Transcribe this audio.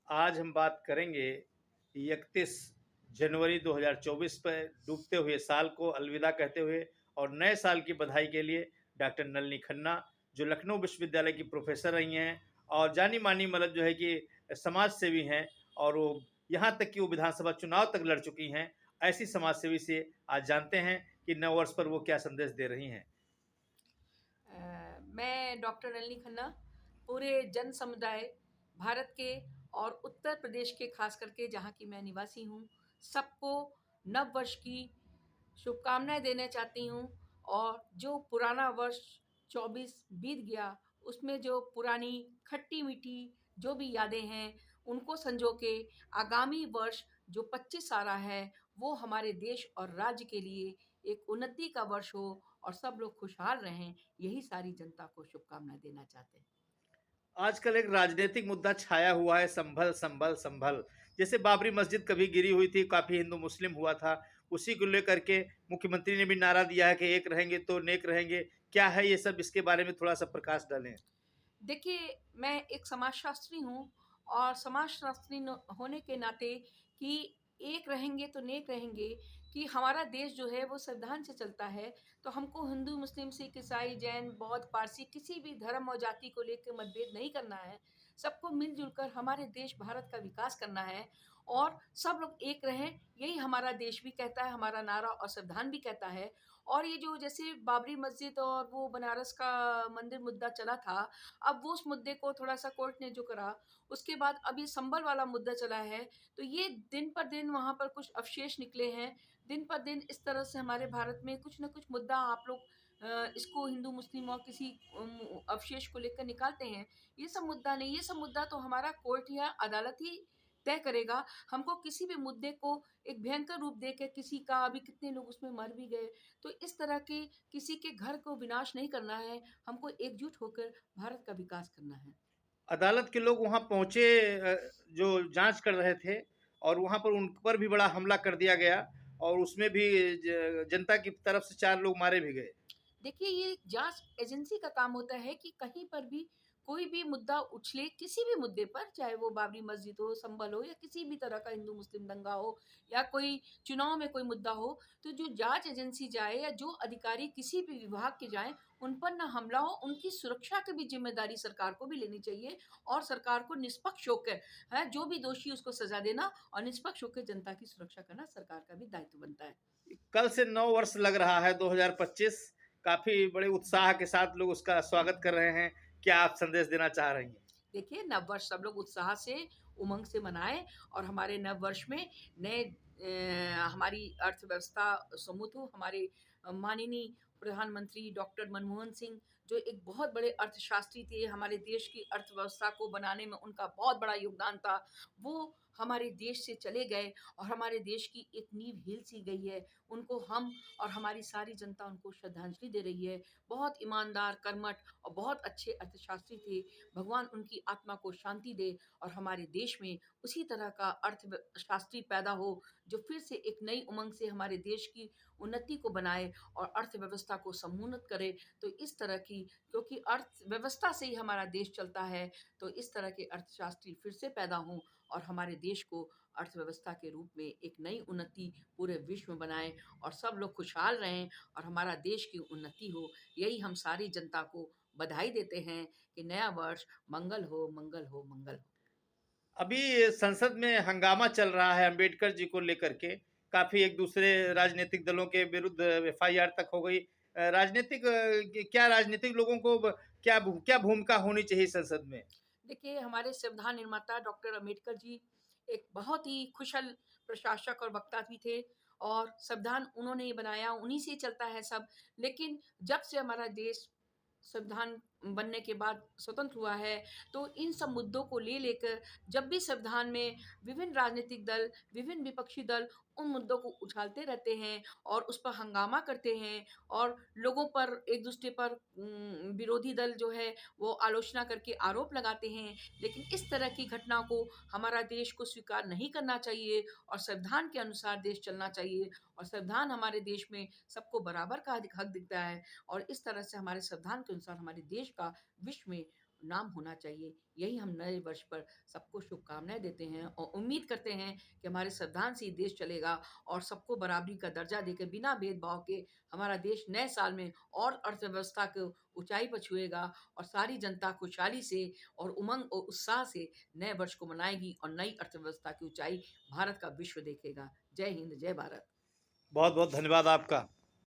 आज हम बात करेंगे 31 जनवरी 2024 पर डूबते हुए साल को अलविदा कहते हुए और नए साल की बधाई के लिए डॉक्टर नलिनी खन्ना, जो लखनऊ विश्वविद्यालय की प्रोफेसर रही हैं और जानी मानी मतलब जो है कि समाज सेवी हैं, और वो यहाँ तक कि वो विधानसभा चुनाव तक लड़ चुकी हैं। ऐसी समाज सेवी से आज जानते हैं कि नव वर्ष पर वो क्या संदेश दे रही हैं। मैं डॉक्टर नलिनी खन्ना पूरे जन समुदाय भारत के और उत्तर प्रदेश के खास करके जहाँ की मैं निवासी हूँ सबको नव वर्ष की शुभकामनाएं देना चाहती हूँ। और जो पुराना वर्ष 24 बीत गया उसमें जो पुरानी खट्टी मीठी जो भी यादें हैं उनको संजो के आगामी वर्ष जो 25 आ रहा है वो हमारे देश और राज्य के लिए एक उन्नति का वर्ष हो और सब लोग खुशहाल रहें, यही सारी जनता को शुभकामनाएं देना चाहते हैं। आजकल एक राजनीतिक मुद्दा छाया हुआ है, संभल संभल संभल। जैसे बाबरी मस्जिद कभी गिरी हुई थी, काफी हिंदू मुस्लिम हुआ था, उसी को लेकर के मुख्यमंत्री ने भी नारा दिया है कि एक रहेंगे तो नेक रहेंगे। क्या है ये सब, इसके बारे में थोड़ा सा प्रकाश डालें। देखिए, मैं एक समाजशास्त्री हूँ और समाजशास्त्री होने के नाते कि एक रहेंगे तो नेक रहेंगे, कि हमारा देश जो है वो संविधान से चलता है। तो हमको हिंदू मुस्लिम सिख ईसाई जैन बौद्ध पारसी किसी भी धर्म और जाति को लेकर मतभेद नहीं करना है। सबको मिलजुल कर हमारे देश भारत का विकास करना है और सब लोग एक रहें, यही हमारा देश भी कहता है, हमारा नारा और संविधान भी कहता है। और ये जो जैसे बाबरी मस्जिद और वो बनारस का मंदिर मुद्दा चला था, अब वो उस मुद्दे को थोड़ा-सा कोर्ट ने जो करा, उसके बाद अब ये संभल वाला मुद्दा चला है, तो ये दिन पर दिन वहाँ पर कुछ अवशेष निकले हैं। दिन पर दिन इस तरह से हमारे भारत में कुछ न कुछ मुद्दा आप लोग इसको हिंदू, मुस्लिम और किसी अवशेष को लेकर निकालते हैं। ये सब मुद्दा नहीं, ये सब मुद्दा तो हमारा कोर्ट या अदालत ही तय करेगा। हमको किसी भी मुद्दे को एक भयंकर रूप देके किसी का अभी कितने लोग उसमें मर भी गए, तो इस तरह के किसी के घर को विनाश नहीं करना है, हमको एकजुट होकर भारत का विकास करना है। अदालत के लोग वहां पहुंचे, जो जांच कर रहे थे, और वहां पर उन पर भी बड़ा हमला कर दिया गया, और उसमें भी जनता की तरफ से 4 लोग मारे भी गए। देखिए, ये जाँच एजेंसी का काम होता है कि कहीं पर भी कोई भी मुद्दा उछले, किसी भी मुद्दे पर, चाहे वो बाबरी मस्जिद हो, संभल हो या किसी भी तरह का हिंदू-मुस्लिम दंगा हो या कोई चुनाव में कोई मुद्दा हो, तो जो जाँच एजेंसी जाए या जो अधिकारी किसी भी विभाग के जाएँ, उन पर ना हमला हो, उनकी सुरक्षा की भी ज़िम्मेदारी सरकार को भी लेनी चाहिए और सरकार को निष्पक्ष होकर, हैं, जो भी दोषी उसको सज़ा देना और निष्पक्ष होकर जनता की सुरक्षा करना सरकार का भी दायित्व बनता है। कल से 9 वर्ष लग रहा है 2025। काफी बड़े उत्साह के साथ लोग उसका स्वागत कर रहे हैं। क्या आप संदेश देना चाह रही हैं। देखिए, नववर्ष सब लोग उत्साह से, उमंग से मनाएँ और हमारे नववर्ष में नए हमारी अर्थव्यवस्था समृद्ध हो। हमारे माननीय प्रधानमंत्री डॉक्टर मनमोहन सिंह, जो एक बहुत बड़े अर्थशास्त्री थे, हमारे देश की अर्थव्यवस्था को बनाने में उनका बहुत बड़ा योगदान था। वो हमारे देश से चले गए और हमारे देश की एक नींव हिल सी गई है। उनको हम और हमारी सारी जनता उनको श्रद्धांजलि दे रही है। बहुत ईमानदार, कर्मठ और बहुत अच्छे अर्थशास्त्री थे। भगवान उनकी आत्मा को शांति दे और हमारे देश में उसी तरह का अर्थशास्त्री पैदा हो, जो फिर से एक नई उमंग से हमारे देश की उन्नति को बनाए और अर्थव्यवस्था को समुन्नत करे। तो इस तरह की, क्योंकि अर्थव्यवस्था से ही हमारा देश चलता है, तो इस तरह के अर्थशास्त्री फिर से पैदा हों और हमारे देश को अर्थव्यवस्था के रूप में एक नई उन्नति पूरे विश्व में बनाएँ और सब लोग खुशहाल रहें और हमारा देश की उन्नति हो। यही हम सारी जनता को बधाई देते हैं कि नया वर्ष मंगल हो, मंगल हो, मंगल हो। अभी संसद में हंगामा चल रहा है अंबेडकर जी को लेकर के। काफी एक दूसरे राजनीतिक दलों के विरुद्ध एफआईआर तक हो गई। क्या राजनीतिक लोगों को क्या भूमिका होनी चाहिए संसद में। देखिए, हमारे संविधान निर्माता डॉक्टर अम्बेडकर जी एक बहुत ही कुशल प्रशासक और वक्ता भी थे और संविधान उन्होंने ही बनाया, उन्हीं से ही चलता है सब। लेकिन जब से हमारा देश संविधान बनने के बाद स्वतंत्र हुआ है, तो इन सब मुद्दों को लेकर जब भी संविधान में विभिन्न राजनीतिक दल, विभिन्न विपक्षी दल उन मुद्दों को उछालते रहते हैं और उस पर हंगामा करते हैं और लोगों पर, एक-दूसरे पर विरोधी दल जो है वो आलोचना करके आरोप लगाते हैं। लेकिन इस तरह की घटना को हमारा देश को स्वीकार नहीं करना चाहिए और संविधान के अनुसार देश चलना चाहिए और संविधान हमारे देश में सबको बराबर का हक दिखता है और इस तरह से हमारे संविधान के अनुसार हमारे देश का विश्व में नाम होना चाहिए। यही हम नए वर्ष पर सबको शुभकामनाएँ देते हैं और उम्मीद करते हैं कि हमारे संविधान से ये देश चलेगा और सबको बराबरी का दर्जा देके बिना भेदभाव के हमारा देश नए साल में और अर्थव्यवस्था को ऊँचाई पर छुएगा और सारी जनता खुशहाली से और उमंग और उत्साह से नए वर्ष को मनाएगी और नई अर्थव्यवस्था की ऊँचाई भारत का विश्व देखेगा। जय हिंद, जय भारत। बहुत बहुत धन्यवाद आपका।